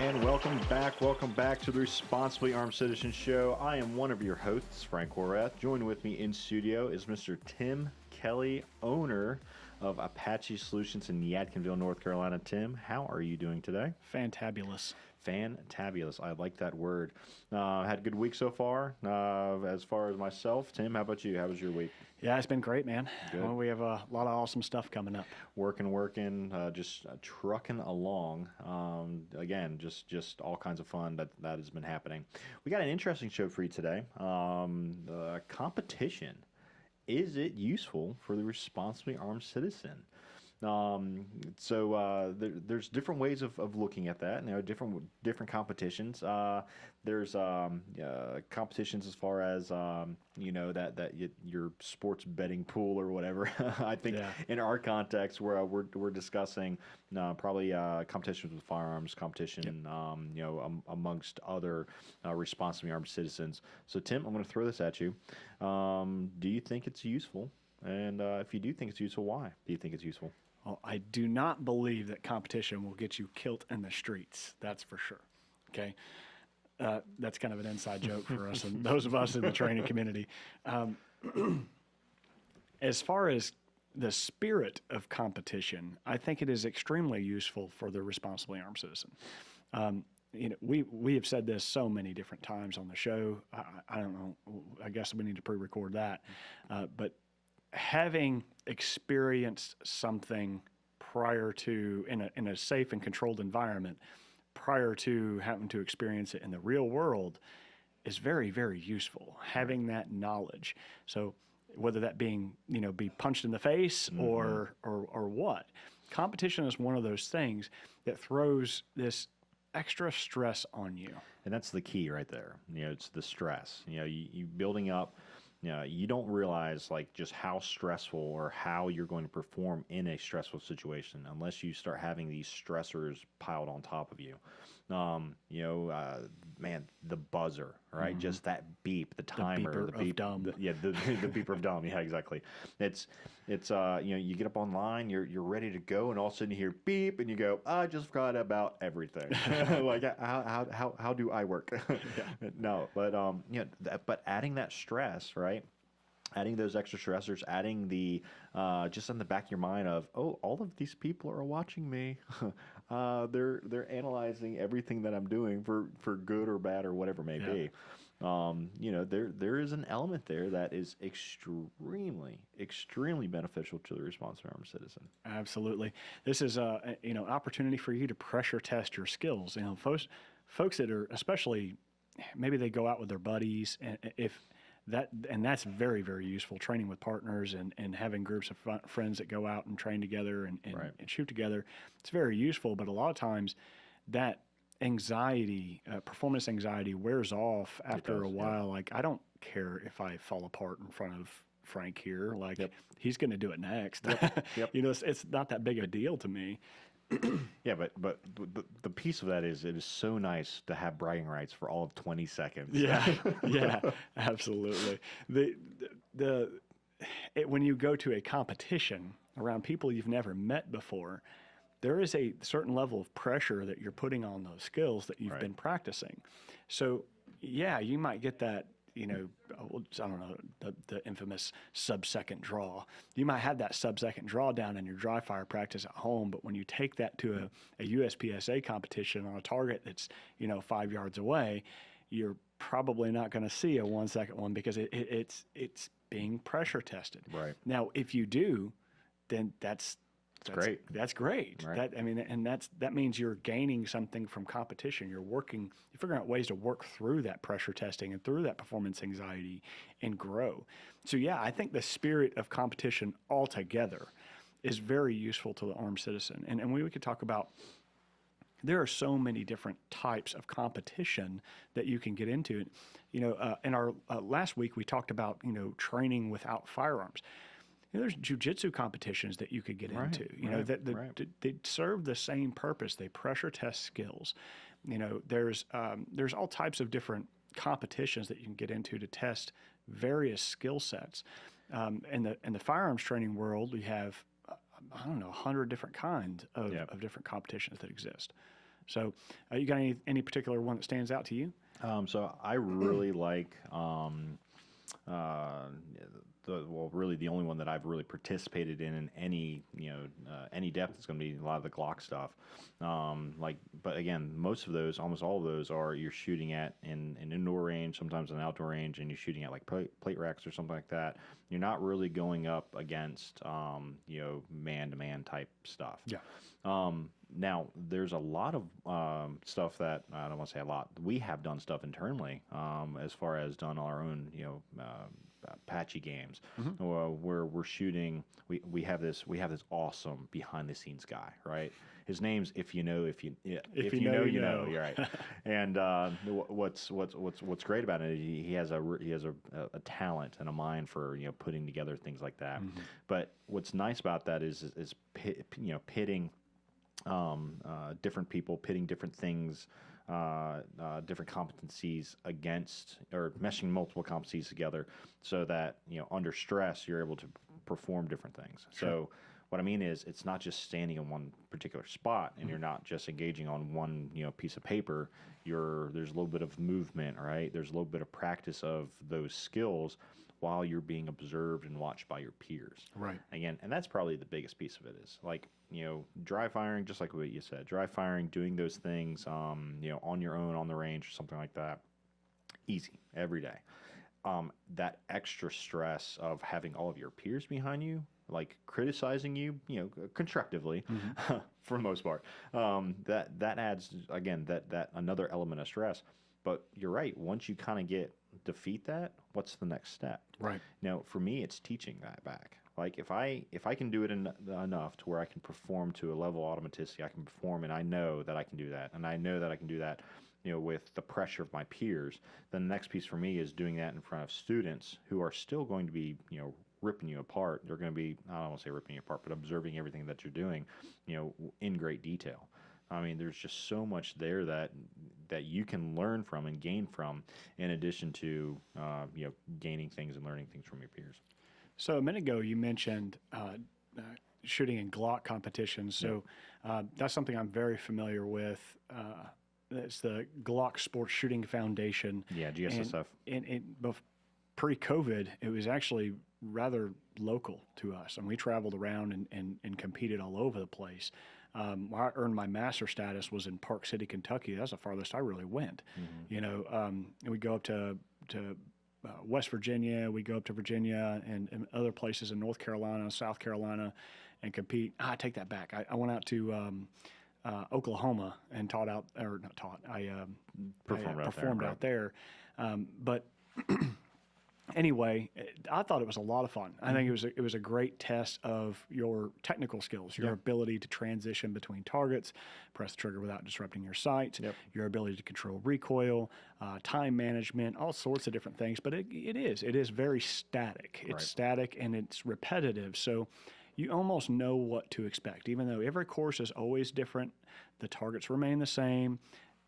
And welcome back to the Responsibly Armed Citizen Show. I am one of your hosts, Frank Horvath. Joined with me in studio is Mr. Tim Kelly, owner of Apache Solutions in Yadkinville, North Carolina. Tim, how are you doing today? Fantabulous. Fantabulous. I like that word. Had a good week so far. As far as myself, Tim, how about you? How was your week? Yeah, it's been great, man. Good. Well, we have a lot of awesome stuff coming up. Working, just trucking along. Again, just all kinds of fun that has been happening. We got an interesting show for you today. Competition. Is it useful for the responsibly armed citizen? There's different ways of looking at that. Different competitions. There's competitions as far as your sports betting pool or whatever. I think in our context, where we're discussing probably competitions with firearms, competition, amongst other responsibly armed citizens. So Tim, I'm going to throw this at you. Do you think it's useful? And if you do think it's useful, why do you think it's useful? Well, I do not believe that competition will get you killed in the streets. That's for sure. Okay. That's kind of an inside joke for us and those of us in the training community. As far as the spirit of competition, I think it is extremely useful for the responsibly armed citizen. We have said this so many different times on the show. I don't know. I guess we need to pre-record that. But having experienced something prior to in a safe and controlled environment, prior to having to experience it in the real world, is very, very useful. Having that knowledge. So whether that being be punched in the face or what, competition is one of those things that throws this extra stress on you. And that's the key right there. It's the stress. You building up. You don't realize just how stressful or how you're going to perform in a stressful situation unless you start having these stressors piled on top of you. Man, the buzzer, right? Mm-hmm. Just that beep, the timer, the beep of dumb. The beeper of dumb. Yeah, exactly. It's you get up online, you're ready to go, and all of a sudden you hear beep, and you go, I just forgot about everything. How do I work? No, but adding that stress, right? Adding those extra stressors, adding the just in the back of your mind of, all of these people are watching me. They're analyzing everything that I'm doing for good or bad or whatever it may be. There is an element there that is extremely beneficial to the responsible armed citizen. Absolutely, this is an opportunity for you to pressure test your skills. Folks that are especially maybe they go out with their buddies and that's very, very useful, training with partners and having groups of friends that go out and train together and shoot together. It's very useful, but a lot of times that anxiety, performance anxiety wears off after a while. Like, I don't care if I fall apart in front of Frank here. He's going to do it next. Yep. It's not that big a deal to me. Yeah, but the piece of that is it is so nice to have bragging rights for all of 20 seconds. Yeah, absolutely. When you go to a competition around people you've never met before, there is a certain level of pressure that you're putting on those skills that you've been practicing. So, yeah, you might get that. I don't know, the infamous sub-second draw. You might have that sub-second draw down in your dry fire practice at home, but when you take that to a USPSA competition on a target that's 5 yards away, you're probably not going to see a 1 second one because it's being pressure tested. Right. Now, if you do, then that's great. That's great. Right. That means you're gaining something from competition. You're figuring out ways to work through that pressure testing and through that performance anxiety and grow. So yeah, I think the spirit of competition altogether is very useful to the armed citizen. And we could talk about, there are so many different types of competition that you can get into. In our last week, we talked about, training without firearms. There's jiu-jitsu competitions that you could get into, they serve the same purpose. They pressure test skills. There's all types of different competitions that you can get into to test various skill sets. In the firearms training world, we have, 100 different kinds of different competitions that exist. So, you got any particular one that stands out to you? So I really like uh, really the only one that I've really participated in any any depth is going to be a lot of the Glock stuff. But again, most of those, almost all of those, are you're shooting at in an indoor range, sometimes an outdoor range, and you're shooting at like plate racks or something like that. You're not really going up against man to man type stuff. Yeah. Now, there's a lot of stuff that I don't want to say a lot. We have done stuff internally as far as done our own, patchy games where we're shooting. We have this awesome behind the scenes guy, right? His name's if you know. You're right. And what's great about it is he has a talent and a mind for putting together things like that. But what's nice about that is pitting different people, pitting different things, different competencies against, or meshing multiple competencies together, so that under stress you're able to perform different things. Sure. So what I mean is, it's not just standing in one particular spot, and you're not just engaging on one piece of paper. There's a little bit of movement, right? There's a little bit of practice of those skills while you're being observed and watched by your peers. Right. Again, and that's probably the biggest piece of it is like, dry firing, just like what you said, dry firing, doing those things, on your own, on the range or something like that. Easy, every day. That extra stress of having all of your peers behind you, like criticizing you, constructively, for the most part, that adds, again, that another element of stress. But you're right. Once you kind of defeat that, what's the next step? Right. Now, for me, it's teaching that back. Like if I can do it enough to where I can perform to a level of automaticity, I can perform, and I know that I can do that, and I know that I can do that, with the pressure of my peers. Then the next piece for me is doing that in front of students who are still going to be, ripping you apart. They're going to be, I don't want to say ripping you apart, but observing everything that you're doing, in great detail. I mean, there's just so much there that you can learn from and gain from, in addition to gaining things and learning things from your peers. So a minute ago, you mentioned shooting in Glock competitions. So that's something I'm very familiar with. It's the Glock Sports Shooting Foundation. Yeah, GSSF. And pre-COVID, it was actually rather local to us, and we traveled around and competed all over the place. Where I earned my master status was in Park City, Kentucky. That's the farthest I really went. And we go up to West Virginia. We go up to Virginia and other places in North Carolina, South Carolina, and compete. I take that back. I went out to Oklahoma and taught out, or not taught. I performed out there. But anyway, I thought it was a lot of fun. I think it was a great test of your technical skills, your ability to transition between targets, press the trigger without disrupting your sights, your ability to control recoil, time management, all sorts of different things. But it is very static. It's static and it's repetitive. So you almost know what to expect, even though every course is always different. The targets remain the same.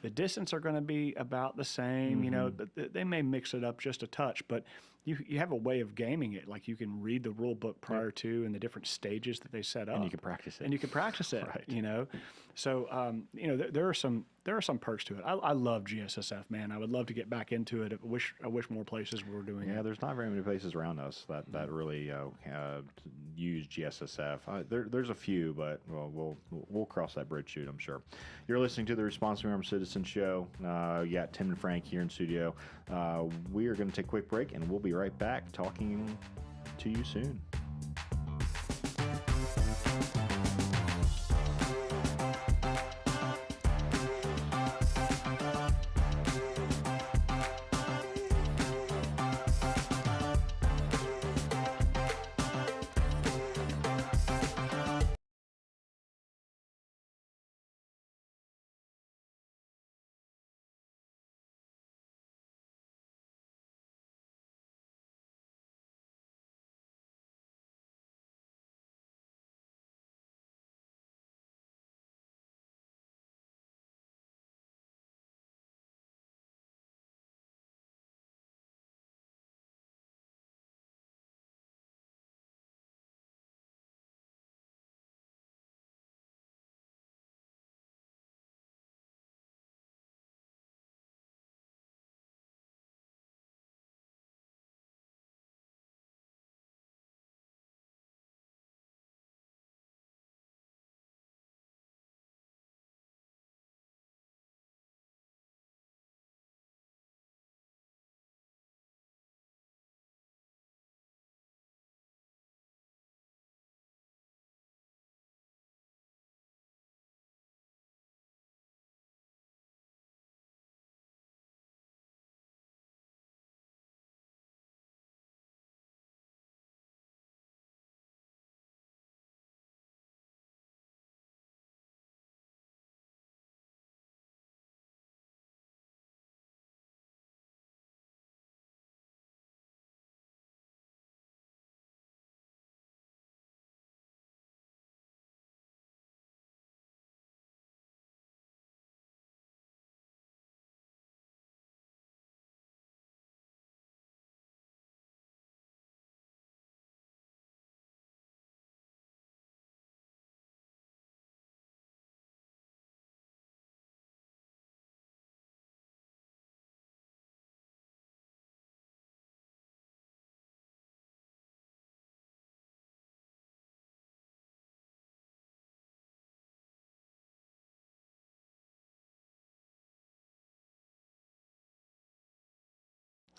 The distance are going to be about the same, but they may mix it up just a touch, but you have a way of gaming it. Like you can read the rule book prior to and the different stages that they set up. And you can practice it. Right. So, there are some perks to it. I love GSSF, man. I would love to get back into it. I wish more places were doing it. Yeah, there's not very many places around us that really use GSSF. There's a few, but we'll cross that bridge soon, I'm sure. You're listening to the Responsibly Armed Citizen Show. You got Tim and Frank here in studio. We are going to take a quick break, and we'll be right back talking to you soon.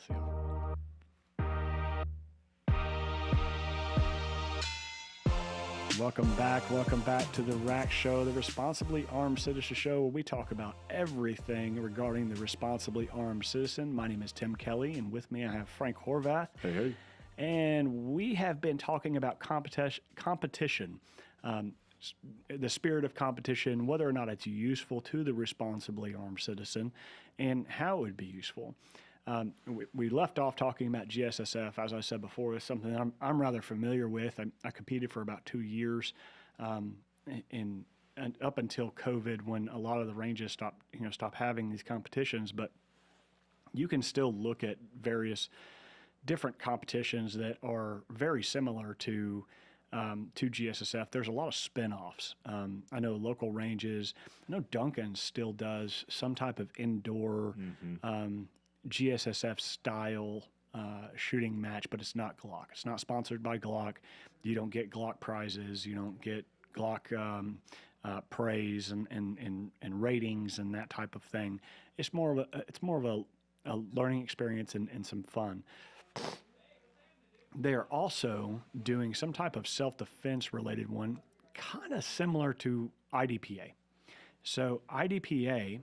See ya. Welcome back to the Rack Show, the Responsibly Armed Citizen Show, where we talk about everything regarding the responsibly armed citizen. My name is Tim Kelly, and with me I have Frank Horvath. Hey, hey. And we have been talking about competition, the spirit of competition, whether or not it's useful to the responsibly armed citizen, and how it would be useful. We left off talking about GSSF, as I said before. It's something that I'm rather familiar with. I competed for about 2 years, and up until COVID, when a lot of the ranges stopped having these competitions. But you can still look at various different competitions that are very similar to GSSF. There's a lot of spin-offs. I know local ranges. I know Duncan still does some type of indoor GSSF style shooting match, but it's not Glock. It's not sponsored by Glock. You don't get Glock prizes. You don't get Glock praise and ratings and that type of thing. It's more of a learning experience and some fun. They are also doing some type of self-defense related one, kind of similar to IDPA. So IDPA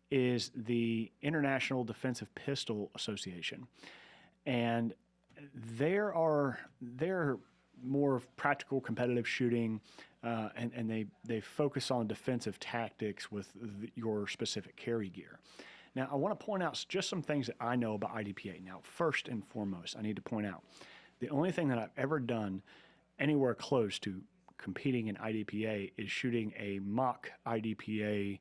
is the International Defensive Pistol Association, and they're more of practical competitive shooting, and they focus on defensive tactics with your specific carry gear. Now, I want to point out just some things that I know about IDPA. Now, first and foremost, I need to point out the only thing that I've ever done anywhere close to competing in IDPA is shooting a mock IDPA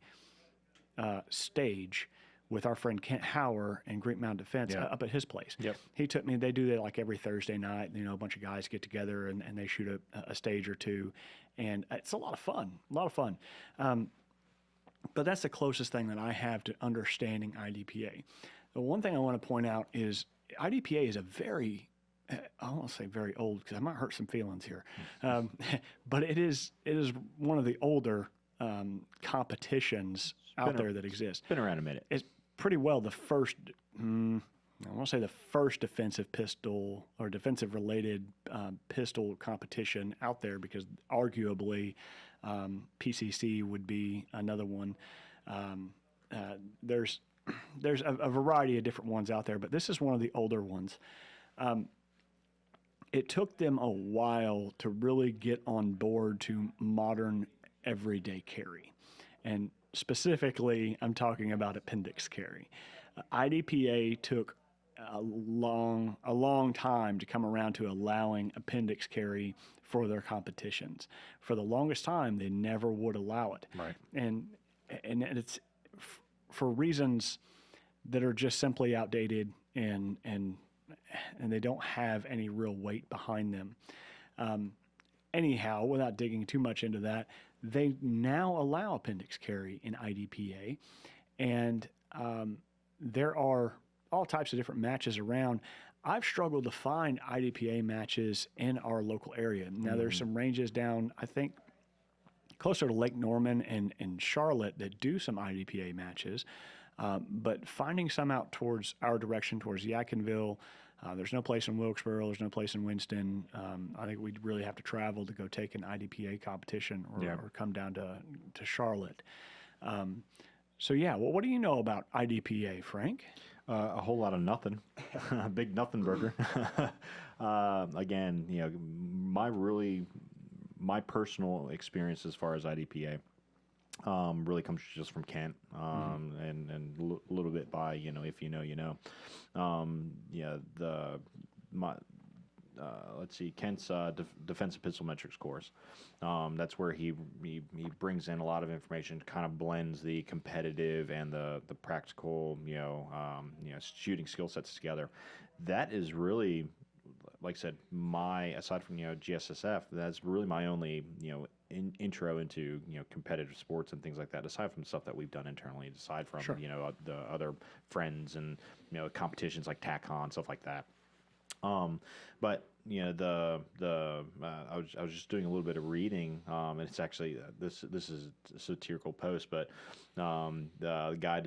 stage with our friend Kent Hauer and Green Mountain Defense up at his place. Yep. He took me, they do that like every Thursday night. A bunch of guys get together and they shoot a stage or two. And it's a lot of fun, but that's the closest thing that I have to understanding IDPA. The one thing I want to point out is IDPA is a very, I won't say very old because I might hurt some feelings here, but it is one of the older competitions out there that exist. It's been around a minute. It's pretty well the first, I want to say the first defensive pistol or defensive related pistol competition out there, because arguably PCC would be another one. There's a variety of different ones out there, but this is one of the older ones. It took them a while to really get on board to modern everyday carry. And specifically, I'm talking about appendix carry. IDPA took a long time to come around to allowing appendix carry for their competitions. For the longest time, they never would allow it. Right. And it's for reasons that are just simply outdated and they don't have any real weight behind them. Anyhow, without digging too much into that, they now allow appendix carry in IDPA, and there are all types of different matches around. I've struggled to find IDPA matches in our local area. Now, there's some ranges down, I think, closer to Lake Norman and Charlotte that do some IDPA matches, but finding some out towards our direction, towards Yadkinville, there's no place in Wilkesboro, there's no place in Winston. I think we'd really have to travel to go take an IDPA competition or come down to Charlotte. What do you know about IDPA, Frank? A whole lot of nothing. A big nothing burger. Again, my personal experience as far as IDPA really comes just from Kent, and a little bit by, if you know, you know. Let's see, Kent's defensive pistol metrics course. That's where he brings in a lot of information, kind of blends the competitive and the practical, shooting skill sets together. That is really, like I said, aside from GSSF, that's really my only intro into competitive sports and things like that. Aside from stuff that we've done internally, aside from the other friends and competitions like TACCON, stuff like that. But I was just doing a little bit of reading, and it's actually this is a satirical post, but the guy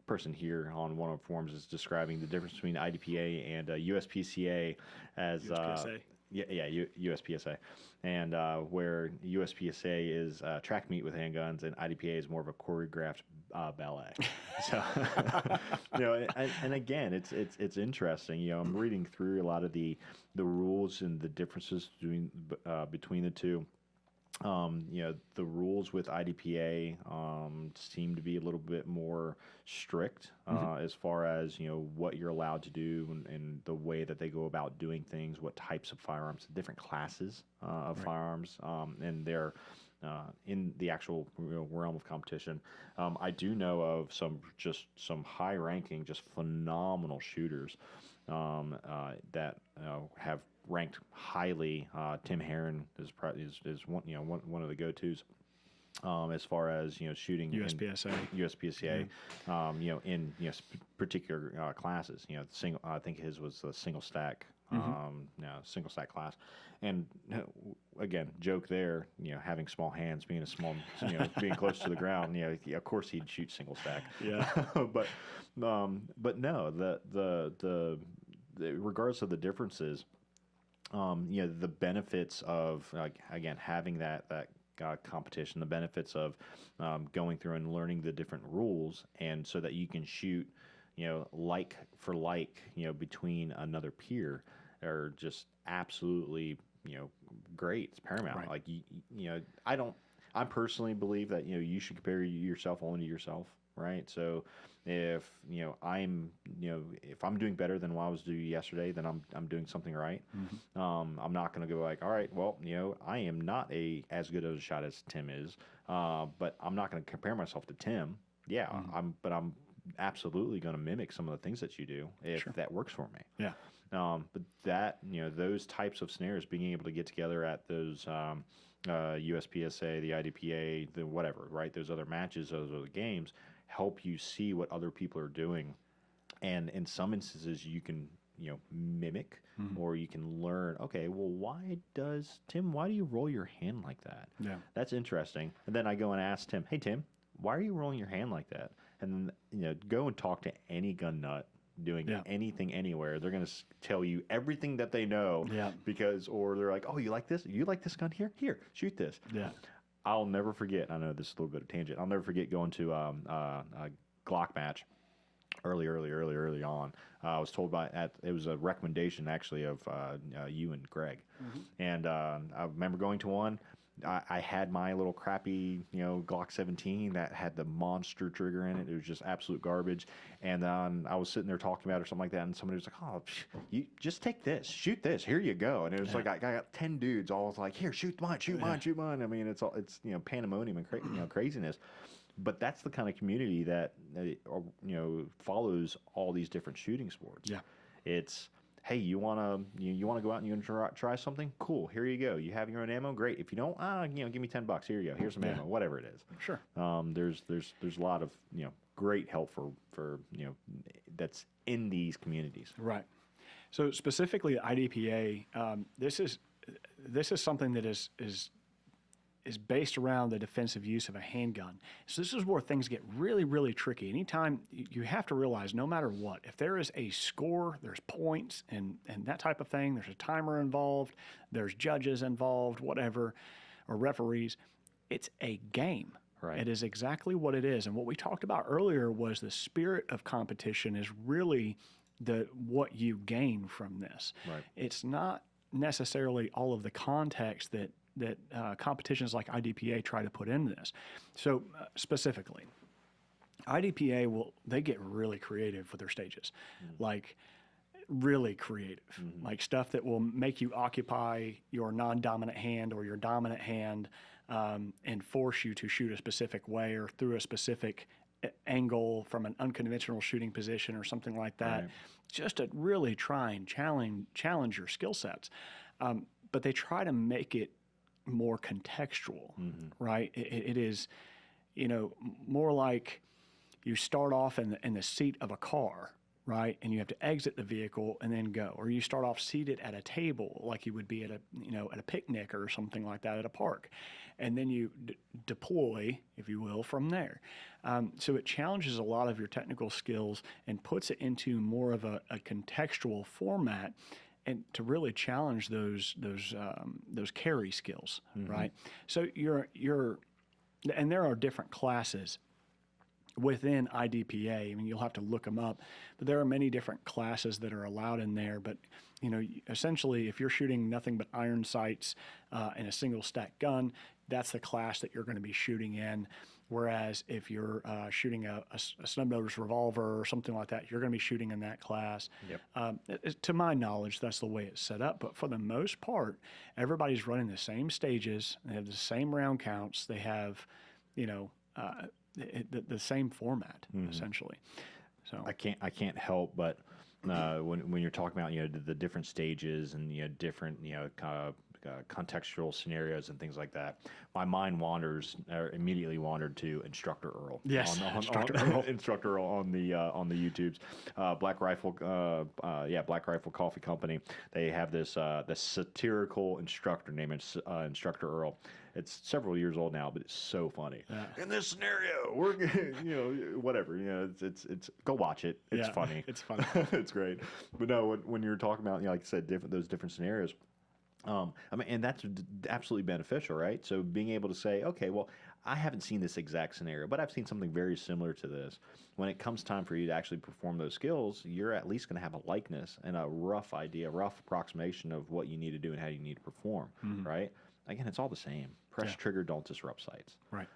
person here on one of the forums is describing the difference between IDPA and USPCA as USPSA. USPSA, and where USPSA is track meet with handguns, and IDPA is more of a choreographed ballet. So, and again, it's interesting. I'm reading through a lot of the rules and the differences between the two. The rules with IDPA seem to be a little bit more strict as far as what you're allowed to do and the way that they go about doing things, what types of firearms, different classes of firearms, and they're in the actual realm of competition. I do know of some high-ranking, just phenomenal shooters that have ranked highly. Tim Herron is one of the go-tos as far as shooting USPSA in particular classes. Single, I think his was a single stack. Single stack class, and again, joke there. Having small hands, being a small, being close to the ground. Of course he'd shoot single stack. Yeah, but no, the regardless of the differences, the benefits of again having that competition, the benefits of going through and learning the different rules, and so that you can shoot like for like between another peer are just absolutely great. It's paramount. Right. I personally believe that you should compare yourself only to yourself, right? So if I'm doing better than what I was doing yesterday, then I'm doing something right. I'm not going to go like, all right, well, I am not as good of a shot as Tim is, but I'm not going to compare myself to Tim. Yeah, I'm absolutely going to mimic some of the things that you do if that works for me. Yeah. But that those types of scenarios, being able to get together at those USPSA, the IDPA, the whatever, right? Those other matches, those other games, help you see what other people are doing, and in some instances you can mimic, or you can learn. Okay, well, why do you roll your hand like that? Yeah, that's interesting. And then I go and ask Tim, hey Tim, why are you rolling your hand like that? And then go and talk to any gun nut doing anything anywhere. They're going to tell you everything that they know, or they're like, oh, you like this gun here, shoot this. I'll never forget, I know this is a little bit of tangent, I'll never forget going to a Glock match early on. I was told it was a recommendation actually of you and Greg. And I remember going to one. I had my little crappy, Glock 17 that had the monster trigger in it. It was just absolute garbage. And I was sitting there talking about it or something like that, and somebody was like, "Oh, you just take this, shoot this. Here you go." And it was like I got 10 dudes all like, "Here, shoot mine." I mean, it's pandemonium and craziness. But that's the kind of community that follows all these different shooting sports. Yeah, it's. Hey, you wanna go out and you wanna try something? Cool. Here you go. You have your own ammo. Great. If you don't, give me $10. Here you go. Here's some ammo. Whatever it is. Sure. There's a lot of great help for that's in these communities. Right. So specifically IDPA, this is something that is based around the defensive use of a handgun. So this is where things get really, really tricky. Anytime you have to realize, no matter what, if there is a score, there's points and that type of thing, there's a timer involved, there's judges involved, whatever, or referees, it's a game. Right. It is exactly what it is. And what we talked about earlier was the spirit of competition is really what you gain from this. Right. It's not necessarily all of the context that competitions like IDPA try to put into this. So specifically, IDPA they get really creative with their stages, like really creative, like stuff that will make you occupy your non-dominant hand or your dominant hand and force you to shoot a specific way or through a specific angle from an unconventional shooting position or something like that, just to really try and challenge your skill sets. But they try to make it more contextual, right? It is, more like you start off in the seat of a car right? And you have to exit the vehicle and then go. Or you start off seated at a table like you would be at a picnic or something like that at a park. And then you deploy, if you will, from there. So it challenges a lot of your technical skills and puts it into more of a contextual format, and to really challenge those carry skills, right? So and there are different classes within IDPA. I mean, you'll have to look them up, but there are many different classes that are allowed in there. But essentially, if you're shooting nothing but iron sights in a single stack gun, that's the class that you're going to be shooting in. Whereas if you're shooting a snub-nosed revolver or something like that, you're going to be shooting in that class. Yep. To my knowledge, that's the way it's set up. But for the most part, everybody's running the same stages. They have the same round counts. They have, the same format essentially. So I can't help but when you're talking about the different stages and different contextual scenarios and things like that, my mind immediately wandered to Instructor Earl. Yes, Instructor Earl. Instructor Earl on the YouTubes. Black Rifle Coffee Company. They have this satirical instructor named Instructor Earl. It's several years old now, but it's so funny. Yeah. In this scenario, we're whatever. It's go watch it. It's funny. It's funny. It's great. But no, when you're talking about like I said, those different scenarios. And that's absolutely beneficial, right? So being able to say, okay, well, I haven't seen this exact scenario, but I've seen something very similar to this. When it comes time for you to actually perform those skills, you're at least going to have a likeness and a rough idea, a rough approximation of what you need to do and how you need to perform, right? Again, it's all the same. Press trigger, don't disrupt sights. Right.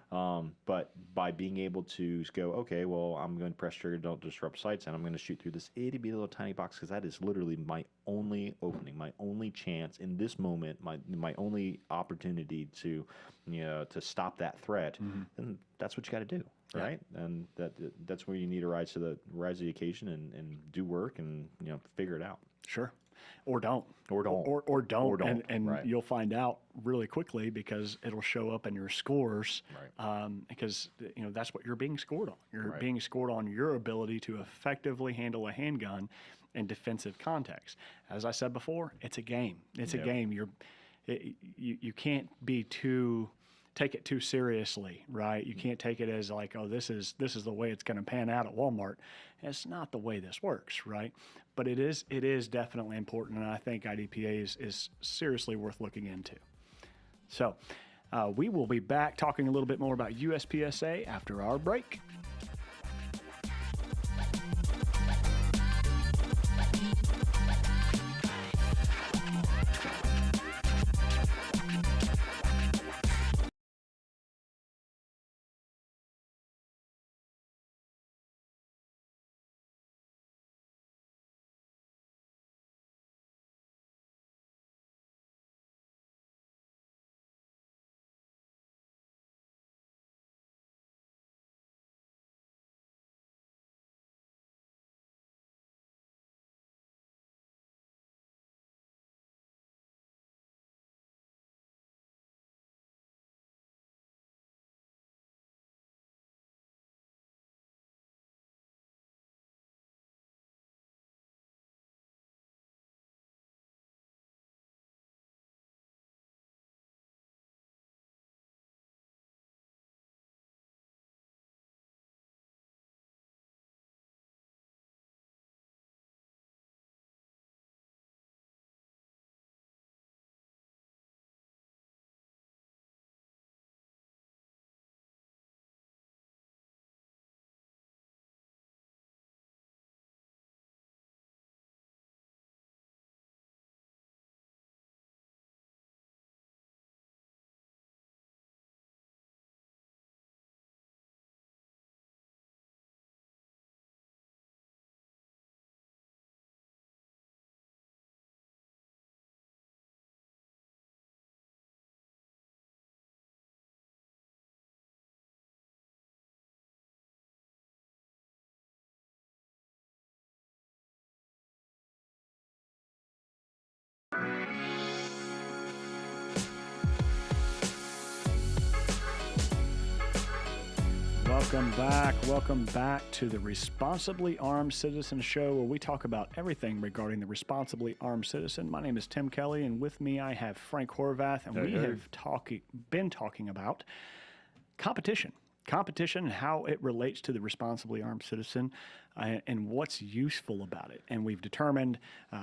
But by being able to go, okay, well, I'm going to press trigger, don't disrupt sights, and I'm going to shoot through this itty bitty little tiny box because that is literally my only opening, my only chance in this moment, my only opportunity to stop that threat. And that's what you got to do, right? And that's where you need to rise to the occasion and do work and figure it out. Sure. Or don't. Or don't. Or don't. And right. You'll find out really quickly because it'll show up in your scores. Right. Because that's what you're being scored on. You're right. being scored on your ability to effectively handle a handgun in defensive context. As I said before, it's a game. It's a game. You can't take it too seriously, right? You can't take it as like, oh, this is the way it's going to pan out at Walmart. It's not the way this works, right? But it is definitely important, and I think IDPA is seriously worth looking into. So we will be back talking a little bit more about USPSA after our break. Welcome back to the Responsibly Armed Citizen Show, where we talk about everything regarding the responsibly armed citizen. My name is Tim Kelly, and with me I have Frank Horvath, and we have been talking about competition and how it relates to the responsibly armed citizen and what's useful about it. And we've determined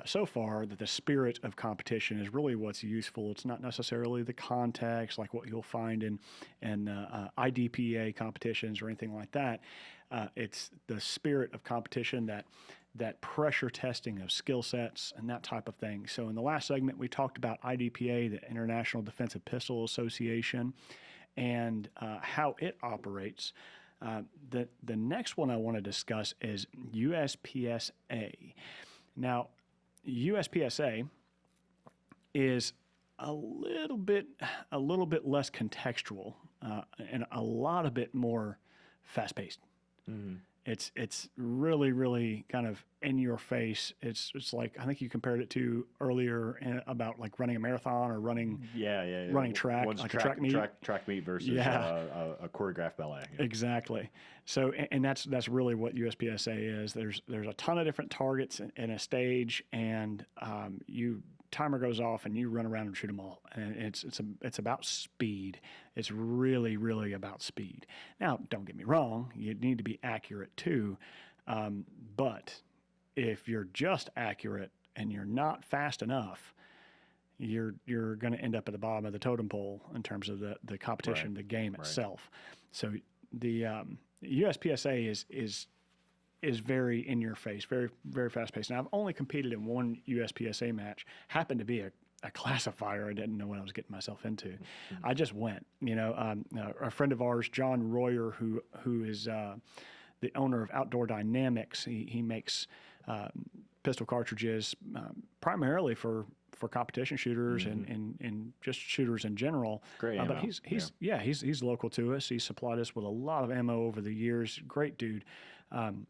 so far that the spirit of competition is really what's useful. It's not necessarily the context like what you'll find in IDPA competitions or anything like that. It's the spirit of competition, that pressure testing of skill sets and that type of thing. So in the last segment, we talked about IDPA, the International Defensive Pistol Association, and how it operates. The next one I want to discuss is USPSA. Now, USPSA is a little bit less contextual and a lot of bit more fast-paced. Mm-hmm. It's really kind of in your face. It's like, I think you compared it to earlier about like running a marathon or running track, One's like a track meet. Track meet versus a choreographed ballet. Yeah. Exactly. So, and that's really what USPSA is. There's a ton of different targets in a stage, and timer goes off and you run around and shoot them all. And it's about speed. It's really about speed. Now, don't get me wrong, you need to be accurate too. But if you're just accurate and you're not fast enough, you're going to end up at the bottom of the totem pole in terms of the competition, the game itself. So the USPSA is very in your face, very fast paced. Now, I've only competed in one USPSA match. Happened to be a classifier I didn't know what I was getting myself into. Mm-hmm. I just went. A friend of ours, John Royer, who is the owner of Outdoor Dynamics. He makes pistol cartridges primarily for competition shooters and just shooters in general. Great ammo. But he's local to us. He supplied us with a lot of ammo over the years. Great dude.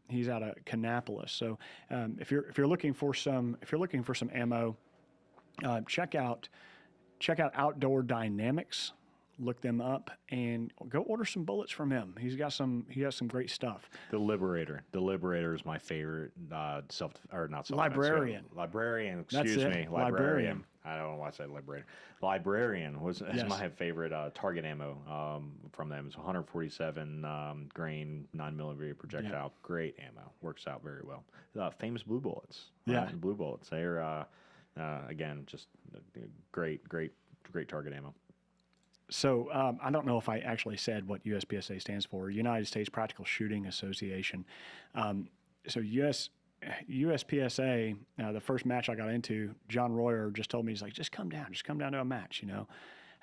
He's out of Kannapolis. So if you're looking for some ammo, check out Outdoor Dynamics. Look them up and go order some bullets from him. He has some great stuff. The Liberator is my favorite. Librarian. Excuse me. Librarian. I don't know why I said Liberator. Librarian was my favorite target ammo from them. It's 147 grain 9mm projectile. Yeah. Great ammo. Works out very well. Famous Blue Bullets. Blue Bullets. They're again just great target ammo. So I don't know if I actually said what USPSA stands for, United States Practical Shooting Association. So USPSA, the first match I got into, John Royer just told me, he's like, just come down to a match,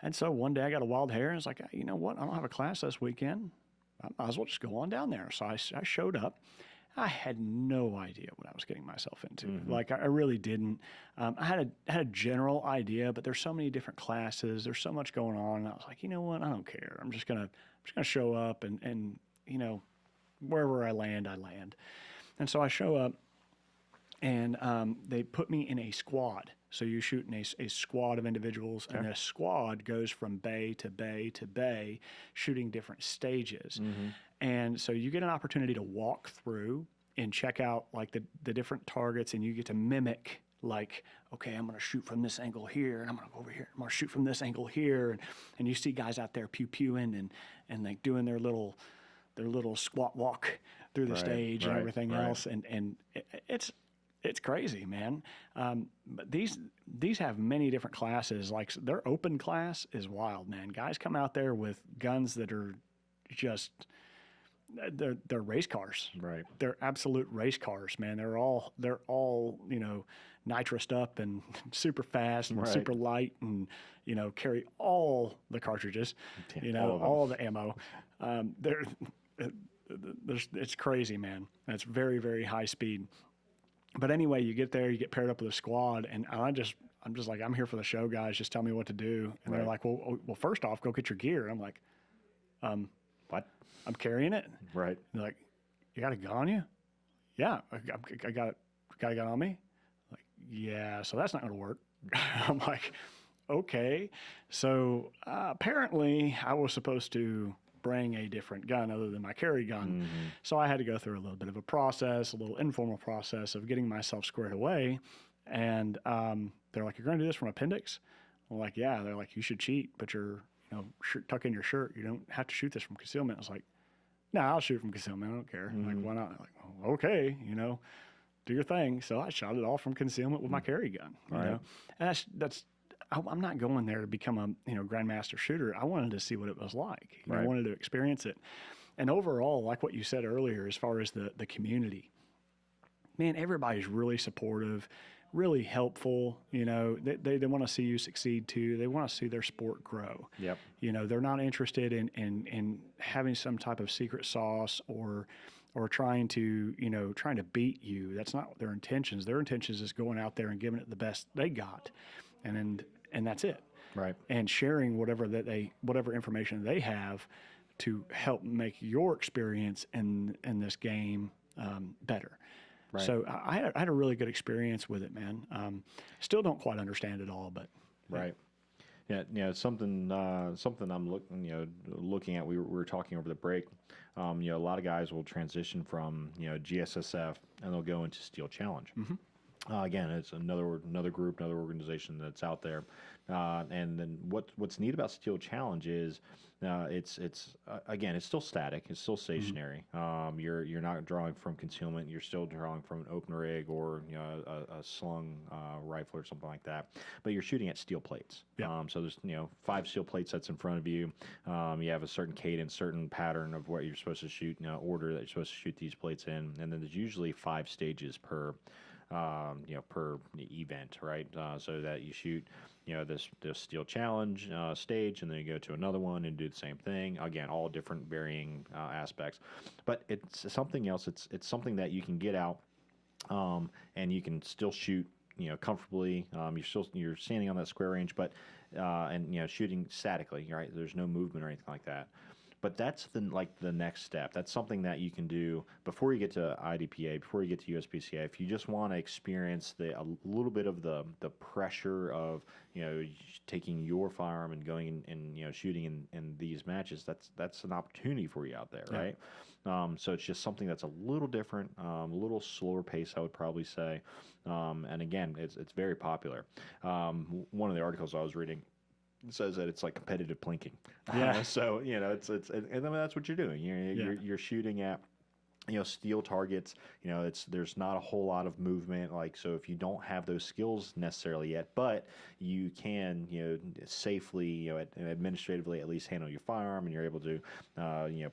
And so one day I got a wild hair, and it's like, you know what, I don't have a class this weekend. I might as well just go on down there. So I showed up. I had no idea what I was getting myself into. Mm-hmm. Like I really didn't. I had a general idea, but there's so many different classes. There's so much going on. And I was like, you know what? I don't care. I'm just gonna show up and wherever I land. And so I show up, and they put me in a squad. So you shoot in a squad of individuals, and a squad goes from bay to bay to bay, shooting different stages. Mm-hmm. And so you get an opportunity to walk through and check out like the different targets, and you get to mimic like, okay, I'm going to shoot from this angle here, and I'm going to go over here. I'm going to shoot from this angle here, and you see guys out there pew-pewing and like doing their little squat walk through the stage and everything else, and it's crazy, man. But these have many different classes. Like their open class is wild, man. Guys come out there with guns that are just they're race cars. Right. They're absolute race cars, man. They're all nitrosed up and super fast and super light, and carry all the cartridges, all the ammo. It's crazy, man. It's very, very high speed. But anyway, you get there, you get paired up with a squad, and I'm just like, I'm here for the show, guys. Just tell me what to do. And they're like, well, first off, go get your gear. And I'm like, what? I'm carrying it. Right. And they're like, you got a gun on you? Yeah, I got a gun on me. Like, yeah, so that's not going to work. I'm like, okay. So apparently I was supposed to bring a different gun other than my carry gun. So I had to go through a little bit of a process, a little informal process of getting myself squared away. And they're like, "You're going to do this from appendix?" I'm like, "Yeah." They're like, "You should cheat, but you're, tuck in your shirt. You don't have to shoot this from concealment." I was like, "No, I'll shoot from concealment. I don't care." Like, why not? Like, "Oh, okay, do your thing." So I shot it all from concealment with my carry gun. You know, and I'm not going there to become a grandmaster shooter. I wanted to see what it was like. I wanted to experience it. And overall, like what you said earlier, as far as the community, man, everybody's really supportive, really helpful. They want to see you succeed too. They want to see their sport grow. Yep. They're not interested in having some type of secret sauce or trying to beat you. That's not their intentions. Their intentions is going out there and giving it the best they got, and that's it. Right. And sharing whatever information they have to help make your experience in this game better. Right. So I had a really good experience with it, man. Still don't quite understand it all, but right. Yeah, something I'm looking at. We were talking over the break. A lot of guys will transition from GSSF and they'll go into Steel Challenge. Again, it's another group, another organization that's out there. And then what's neat about Steel Challenge is it's again, it's still static, it's still stationary. You're not drawing from concealment, you're still drawing from an open rig or a slung rifle or something like that. But you're shooting at steel plates. Yeah. So there's 5 steel plate sets in front of you. You have a certain cadence, certain pattern of what you're supposed to shoot, order that you're supposed to shoot these plates in, and then there's usually 5 stages per event, right? So that you shoot, this Steel Challenge stage, and then you go to another one and do the same thing. Again, all different varying aspects, but it's something else. It's something that you can get out, and you can still shoot, comfortably. You're standing on that square range, but and shooting statically, right? There's no movement or anything like that. But that's the next step. That's something that you can do before you get to IDPA, before you get to USPCA. If you just want to experience a little bit of the pressure of taking your firearm and going and shooting in these matches, that's an opportunity for you out there, right? So it's just something that's a little different, a little slower pace, I would probably say. And again, it's very popular. One of the articles I was reading says that it's like competitive plinking. Yeah. So it's and I mean, that's what you're doing. You're shooting at steel targets. There's not a whole lot of movement. So if you don't have those skills necessarily yet, but you can safely administratively at least handle your firearm, and you're able to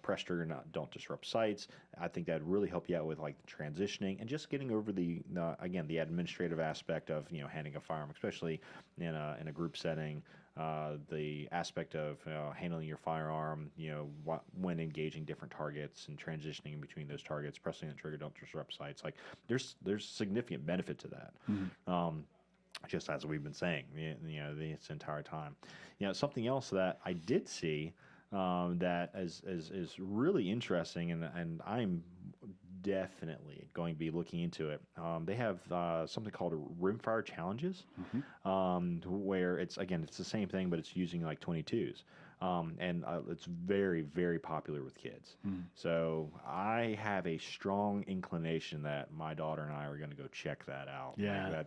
press trigger, don't disrupt sights. I think that'd really help you out with the transitioning and just getting over the administrative aspect of handling a firearm, especially in a group setting. The aspect of handling your firearm, when engaging different targets and transitioning in between those targets, pressing the trigger, don't disrupt sights. There's significant benefit to that. Just as we've been saying, this entire time. Something else that I did see that is really interesting, and I'm definitely going to be looking into it. They have something called rimfire challenges, where it's the same thing, but it's using 22s. And it's very, very popular with kids. So I have a strong inclination that my daughter and I are going to go check that out. Yeah,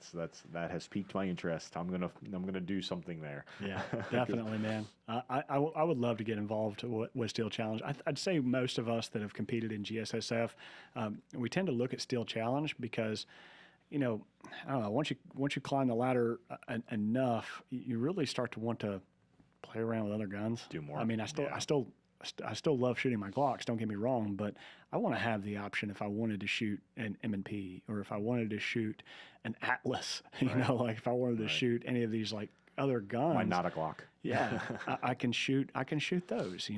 that has piqued my interest. I'm gonna do something there. Yeah, definitely, man. I would love to get involved with Steel Challenge. I'd say most of us that have competed in GSSF, we tend to look at Steel Challenge because, I don't know, once you climb the ladder enough, you really start to want to play around with other guns. Do more. I mean, I still love shooting my Glocks. Don't get me wrong, but I want to have the option if I wanted to shoot an M&P or if I wanted to shoot an Atlas. If I wanted to shoot any of these other guns. Why not a Glock? Yeah, I can shoot those.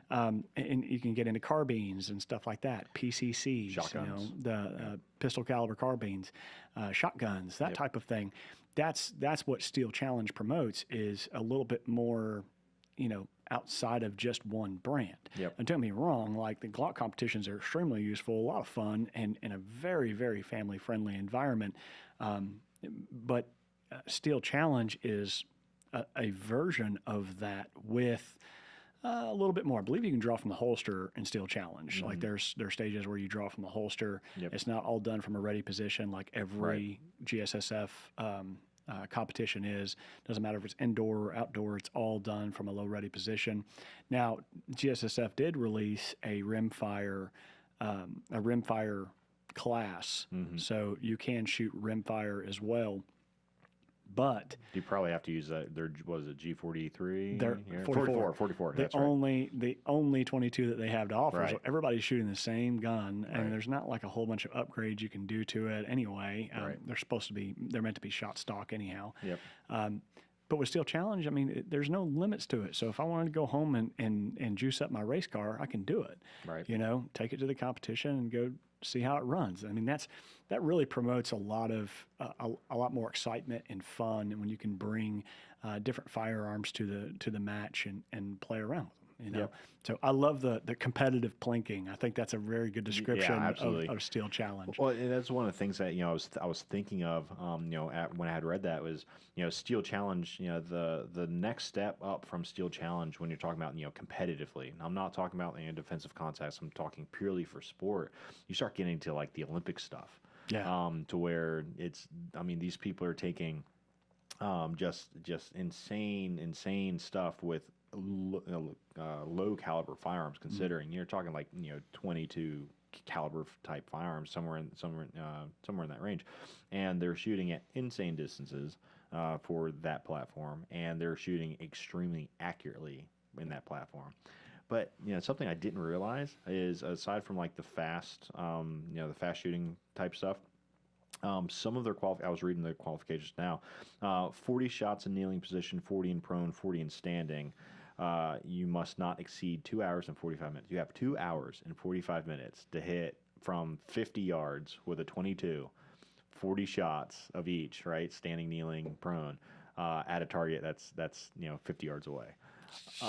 And you can get into carbines and stuff like that. PCCs, shotguns. The pistol caliber carbines, shotguns, that type of thing. That's what Steel Challenge promotes, is a little bit more, outside of just one brand. Yep. And don't get me wrong, the Glock competitions are extremely useful, a lot of fun, and in a very, very family-friendly environment. But Steel Challenge is a version of that with A little bit more. I believe you can draw from the holster in Steel Challenge. Like there's stages where you draw from the holster. Yep. It's not all done from a ready position like every GSSF competition is. Doesn't matter if it's indoor or outdoor. It's all done from a low ready position. Now, GSSF did release a rimfire class, so you can shoot rimfire as well. But you probably have to use that. There was a G43. They're Yeah, 44. 44. The That's right. only 22 that they have to offer. Right. So everybody's shooting the same gun, and Right. there's not like a whole bunch of upgrades you can do to it anyway. Right. They're meant to be shot stock anyhow. Yep. But with Steel Challenge, I mean, there's no limits to it. So if I wanted to go home and juice up my race car, I can do it. Right. You know, take it to the competition and go see how it runs. I mean, that really promotes a lot more excitement and fun, and when you can bring different firearms to the match and play around with them. You know, Yep. so I love the competitive plinking. I think that's a very good description absolutely. of Steel Challenge. Well, and that's one of the things that I was thinking of when I had read that was Steel Challenge. The next step up from Steel Challenge when you're talking about competitively. And I'm not talking about defensive contests. I'm talking purely for sport. You start getting to like the Olympic stuff. Yeah. To where these people are taking just insane stuff with low caliber firearms. Considering you're talking like 22 caliber type firearms, somewhere in that range, and they're shooting at insane distances for that platform, and they're shooting extremely accurately in that platform. But something I didn't realize is, aside from like the fast shooting type stuff, some of their I was reading the qualifications now. 40 shots in kneeling position, 40 in prone, 40 in standing. You must not exceed 2 hours and 45 minutes. You have 2 hours and 45 minutes to hit from 50 yards with a 22, 40 shots of each, right? Standing, kneeling, prone, at a target that's 50 yards away.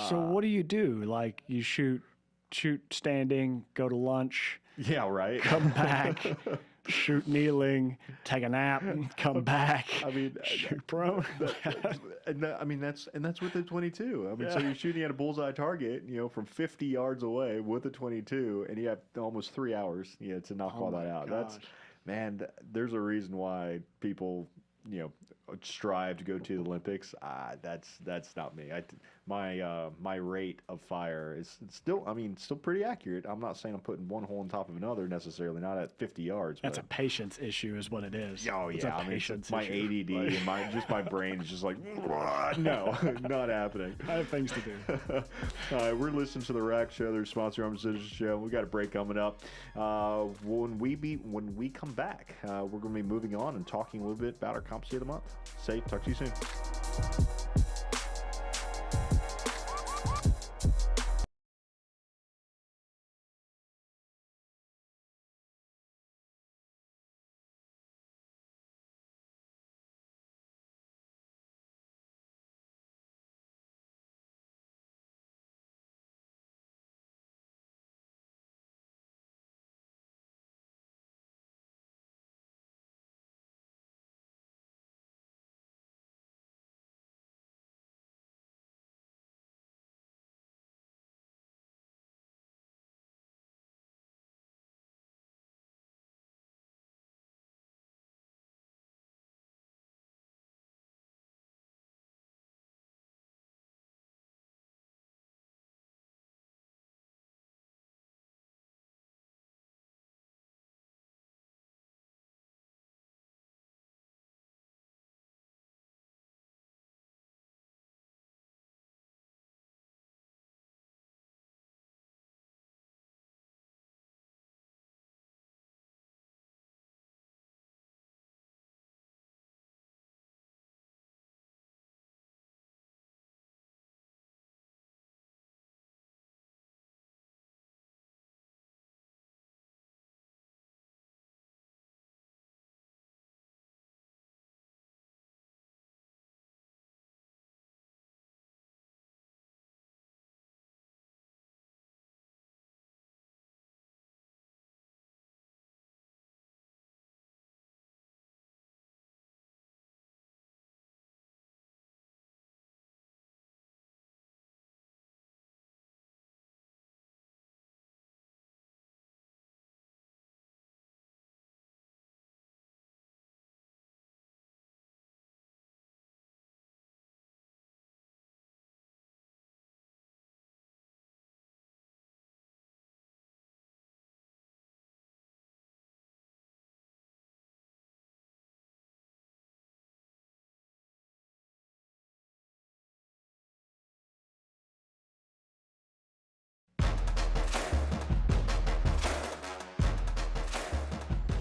So what do you do? Like you shoot standing, go to lunch, Yeah, right. come back, shoot kneeling, take a nap, come back. I mean, shoot prone. that's with the 22. I mean, so you're shooting at a bullseye target, from 50 yards away with a 22, and you have almost 3 hours, to knock all that out. Gosh. There's a reason why people, strive to go to the Olympics. That's not me. My rate of fire is still pretty accurate. I'm not saying I'm putting one hole on top of another necessarily, not at 50 yards. That's a patience issue is what it is. Oh, It's yeah. a patience my issue. ADD and my brain is just like, no, not happening. I have things to do. All right, we're listening to the Rack Show, the Responsible Armed Citizen Show. We got a break coming up. When we come back, we're going to be moving on and talking a little bit about our Competency of the Month. Talk to you soon.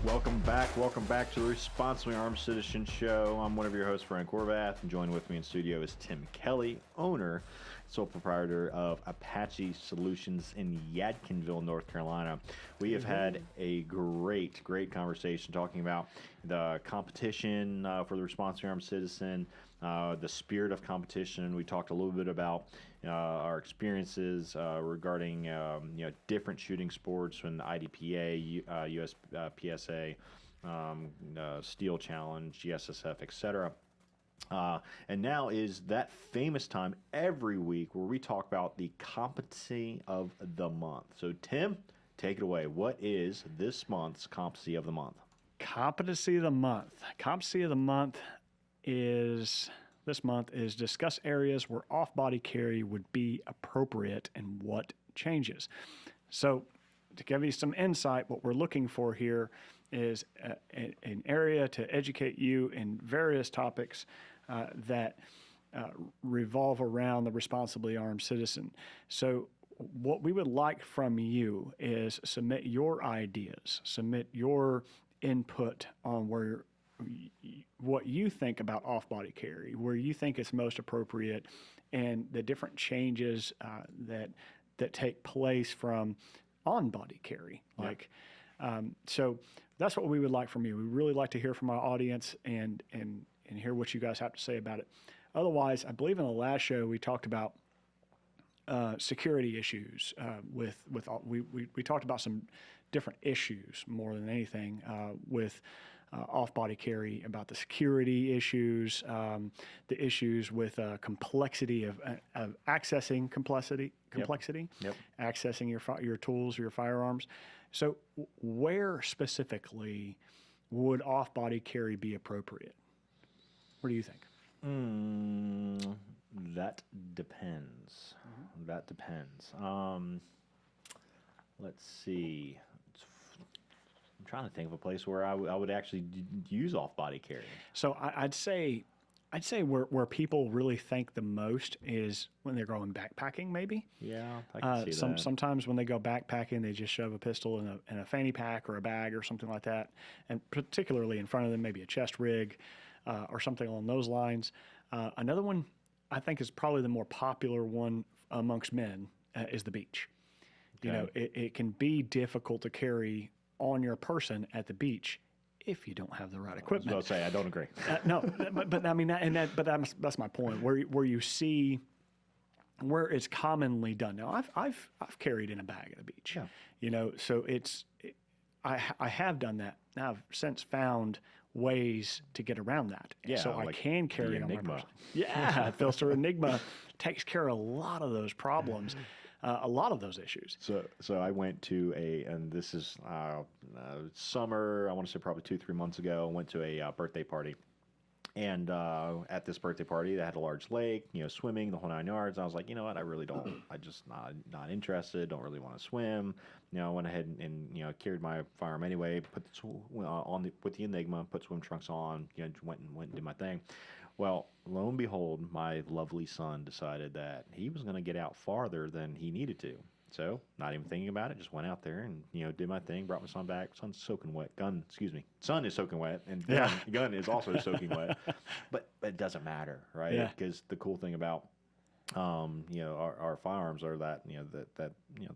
Welcome back to the Responsibly Armed Citizen Show. I'm one of your hosts, Frank Horvath, and joined with me in studio is Tim Kelly, owner, sole proprietor of Apache Solutions in Yadkinville, North Carolina. We have had a great conversation talking about the competition for the Responsibly Armed Citizen, the spirit of competition. We talked a little bit about our experiences regarding different shooting sports from the IDPA, USPSA, Steel Challenge, GSSF, etc. And now is that famous time every week where we talk about the competency of the month. So Tim, take it away. What is this month's competency of the month? Competency of the month. Competency of the month is this month is discuss areas where off-body carry would be appropriate and what changes. So to give you some insight, what we're looking for here is an area to educate you in various topics that revolve around the responsibly armed citizen. So what we would like from you is submit your ideas, submit your input on what you think about off-body carry, where you think it's most appropriate, and the different changes that take place from on-body carry. So that's what we would like from you. We really like to hear from our audience and hear what you guys have to say about it. Otherwise, I believe in the last show we talked about security issues. We talked about some different issues more than anything with off-body carry, about the security issues, the issues with complexity of accessing complexity, Yep. accessing your tools, your firearms. So where specifically would off-body carry be appropriate? What do you think? That depends. That depends. Let's see. I'm trying to think of a place where I would actually use off-body carry. So I'd say where people really think the most is when they're going backpacking, maybe. Yeah, I can see that. Sometimes when they go backpacking, they just shove a pistol in a fanny pack or a bag or something like that, and particularly in front of them, maybe a chest rig or something along those lines. Another one I think is probably the more popular one amongst men is the beach. Okay. You know, it can be difficult to carry on your person at the beach if you don't have the right equipment. I was going to say, I don't agree. No, but I mean, that's my point. Where you see where it's commonly done. Now, I've carried in a bag at the beach. Yeah. You know, so I have done that. Now I've since found ways to get around that. Yeah, so like I can carry it on my Enigma. person. Yeah, Filter Enigma takes care of a lot of those problems. A lot of those issues. So I went to and this is summer, I want to say probably 2-3 months ago, I went to a birthday party. And at this birthday party, they had a large lake, swimming, the whole 9 yards. I was like, you know what, I really don't, I just not interested, don't really want to swim. I went ahead and carried my firearm anyway, put the Enigma, put swim trunks on, went and did my thing. Well, lo and behold, my lovely son decided that he was going to get out farther than he needed to. So, not even thinking about it, just went out there and, did my thing, brought my son back. Son's soaking wet. Son is soaking wet, and gun is also soaking wet. But it doesn't matter, right? Yeah. Because the cool thing about our firearms are that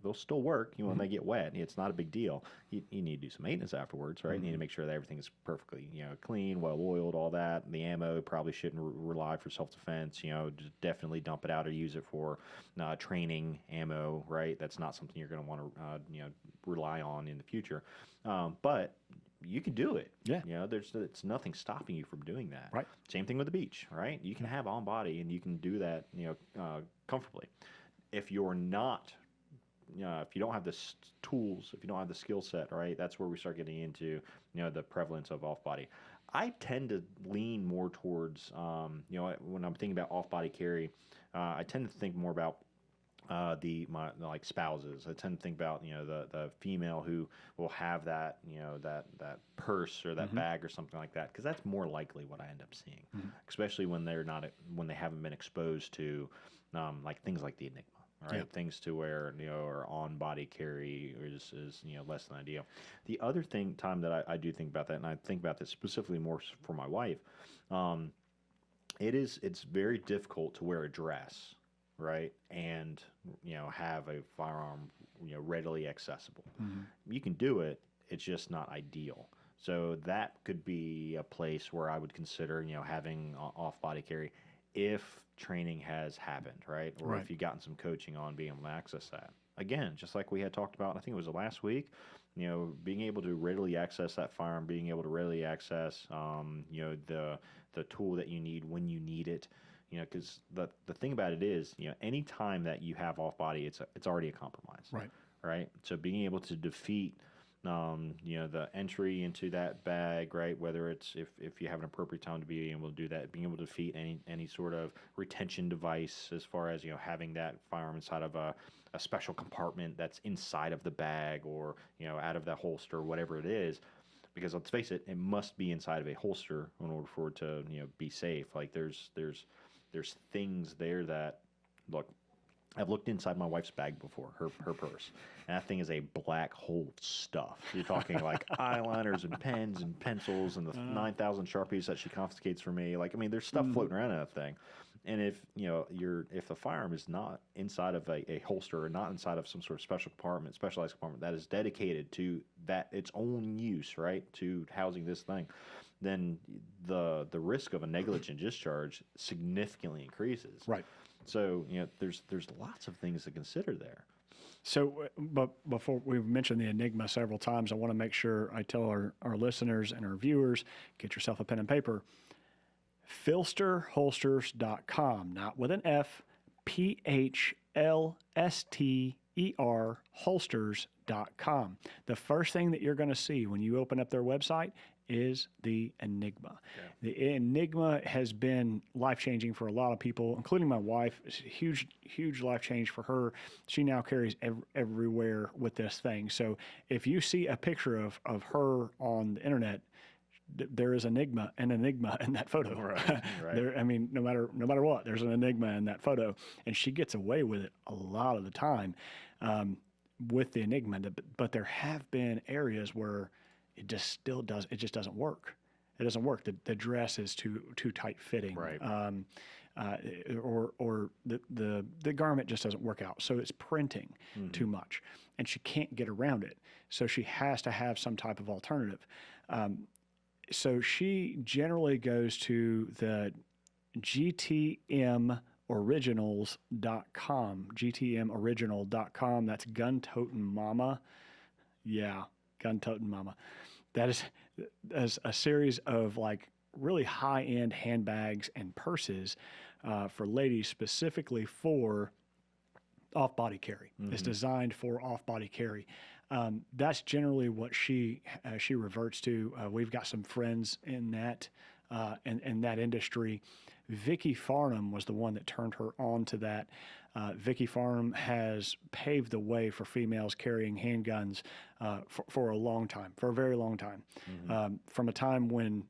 they'll still work when they get wet. It's not a big deal. You need to do some maintenance afterwards, right? You need to make sure that everything is perfectly clean, well oiled, all that. The ammo probably shouldn't rely for self-defense. Just definitely dump it out or use it for training ammo, right? That's not something you're going to want to rely on in the future. But you can do it. Yeah. It's nothing stopping you from doing that. Right. Same thing with the beach, right? You can have on body and you can do that, comfortably. If you're not, if you don't have the tools, if you don't have the skill set, right, that's where we start getting into, the prevalence of off body. I tend to lean more towards, when I'm thinking about off body carry, I tend to think more about like spouses. I tend to think about the female who will have that that purse or that bag or something like that, because that's more likely what I end up seeing, especially when they haven't been exposed to like things like the Enigma. right? Yeah. Things to where, are on body carry is less than ideal. The other time that I do think about that, and I think about this specifically more for my wife, um, it's very difficult to wear a dress, right? And, have a firearm, readily accessible. You can do it, it's just not ideal. So that could be a place where I would consider, having off body carry if training has happened, right? Or Right. if you've gotten some coaching on being able to access that. Again, just like we had talked about, I think it was the last week, being able to readily access that firearm, being able to readily access, the tool that you need when you need it. Because the thing about it is, any time that you have off body, it's already a compromise, Right. right? So being able to defeat, the entry into that bag, right? Whether it's if you have an appropriate time to be able to do that, being able to defeat any sort of retention device, as far as having that firearm inside of a special compartment that's inside of the bag, or out of that holster, whatever it is. Because let's face it, it must be inside of a holster in order for it to be safe. Like there's things there that, look, I've looked inside my wife's bag before, her purse, and that thing is a black hole of stuff. You're talking like eyeliners and pens and pencils and the 9,000 Sharpies that she confiscates from me. Like, I mean, there's stuff floating around in that thing. And if if the firearm is not inside of a holster, or not inside of some sort of specialized compartment that is dedicated to that its own use, right, to housing this thing, then the risk of a negligent discharge significantly increases. Right. So there's lots of things to consider there. So, but before we've mentioned the Enigma several times, I want to make sure I tell our listeners and our viewers, get yourself a pen and paper. PHLsterholsters.com, not with an F, PHLSTER holsters.com. The first thing that you're going to see when you open up their website is the Enigma. Yeah. The Enigma has been life-changing for a lot of people, including my wife. It's a huge, huge life change for her. She now carries everywhere with this thing. So if you see a picture of her on the internet, there is an enigma in that photo. Right. There, I mean, no matter what, there's an enigma in that photo, and she gets away with it a lot of the time with the Enigma. But there have been areas where it just doesn't work. It doesn't work. The dress is too tight fitting, right? Or the garment just doesn't work out. So it's printing too much, and she can't get around it. So she has to have some type of alternative. So she generally goes to the GTMoriginals.com, GTMoriginal.com. That's Gun Totin' Mama. Yeah, Gun Totin' Mama. That is a series of like really high-end handbags and purses for ladies, specifically for off-body carry. It's designed for off-body carry. That's generally what she reverts to. We've got some friends in that industry. Vicky Farnham was the one that turned her on to that. Vicky Farnham has paved the way for females carrying handguns for a long time, for a very long time, from a time when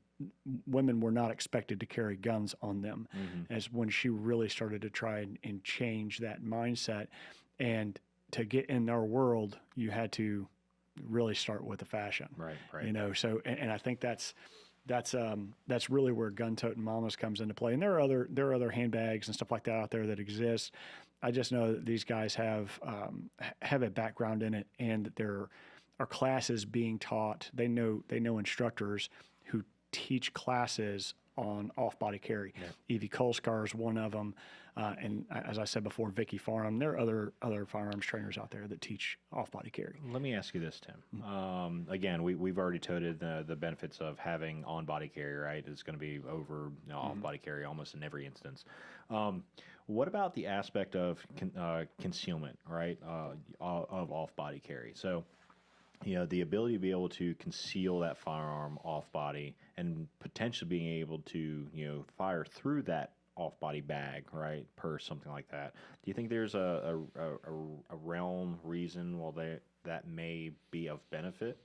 women were not expected to carry guns on them, as when she really started to try and change that mindset. And to get in our world, you had to really start with the fashion, right? So, and I think that's really where Gun Totin' Mamas comes into play. And there are other handbags and stuff like that out there that exist. I just know that these guys have a background in it, and that there are classes being taught. They know instructors who teach classes on off-body carry. Yeah. Evie Kolskar is one of them. And as I said before, Vicky Farnham. There are other firearms trainers out there that teach off-body carry. Let me ask you this, Tim. Again, we've already touted the benefits of having on-body carry, right? It's going to be over off-body carry almost in every instance. What about the aspect of concealment, right, of off-body carry? So, the ability to be able to conceal that firearm off-body and potentially being able to, fire through that off-body bag, right, purse, something like that. Do you think there's a realm reason that may be of benefit?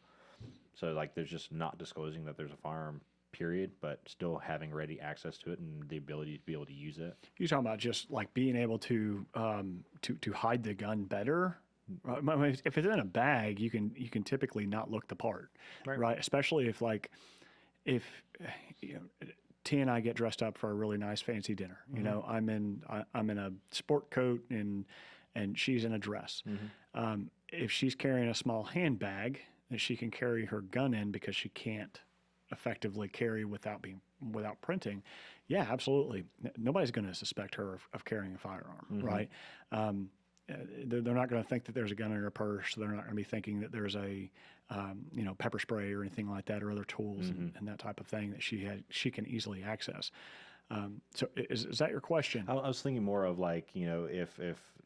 So, like, there's just not disclosing that there's a firearm period, but still having ready access to it and the ability to be able to use it. You're talking about just like being able to hide the gun better. If it's in a bag, you can typically not look the part, right? Especially if T and I get dressed up for a really nice fancy dinner. You know, I'm in a sport coat and she's in a dress. If she's carrying a small handbag that she can carry her gun in because she can't effectively carry without printing, yeah, absolutely. Nobody's going to suspect her of carrying a firearm, right? They're not going to think that there's a gun in her purse. They're not going to be thinking that there's a pepper spray or anything like that, or other tools and that type of thing that she can easily access. So is that your question? I was thinking more of like,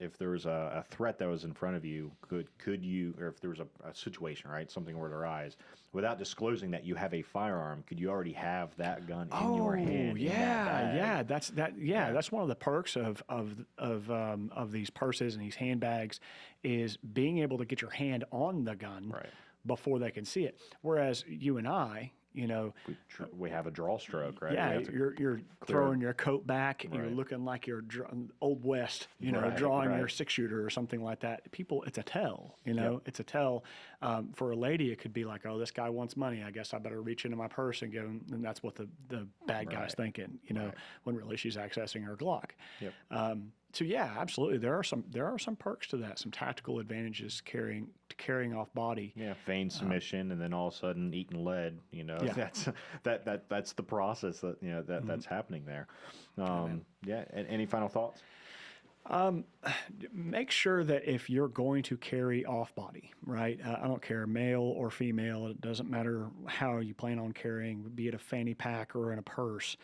if there was a threat that was in front of you, could you, or if there was a situation, right, something were to arise, without disclosing that you have a firearm, could you already have that gun in your hand? Yeah, that's one of the perks of these purses and these handbags, is being able to get your hand on the gun before they can see it. Whereas you and I, we have a draw stroke, right? Yeah, you're throwing your coat back and you're looking like you're Old West, drawing your 6-shooter or something like that. People, it's a tell, it's a tell. For a lady, it could be like, oh, this guy wants money. I guess I better reach into my purse and give him. And that's what the bad guy's thinking, when really she's accessing her Glock. So yeah, absolutely. There are some perks to that, some tactical advantages carrying off body. Yeah, feign submission, and then all of a sudden eating lead. That's the process that that's happening there. Yeah. And any final thoughts? Make sure that if you're going to carry off body, right? I don't care, male or female. It doesn't matter how you plan on carrying, be it a fanny pack or in a purse.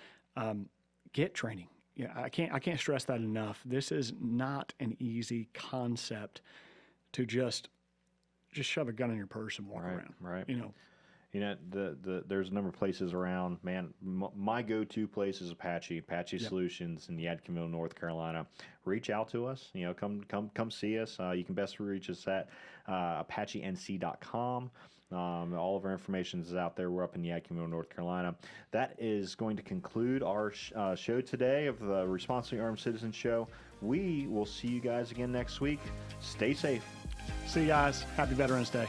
Get training. Yeah, I can't stress that enough. This is not an easy concept to just shove a gun in your purse and walk around. Right. There's a number of places around. Man, my go-to place is Apache Solutions in Yadkinville, North Carolina. Reach out to us. Come see us. You can best reach us at ApacheNC.com. All of our information is out there. We're up in Yadkinville, North Carolina. That is going to conclude our show today of the Responsibly Armed Citizen Show. We will see you guys again next week. Stay safe. See you guys. Happy Veterans Day.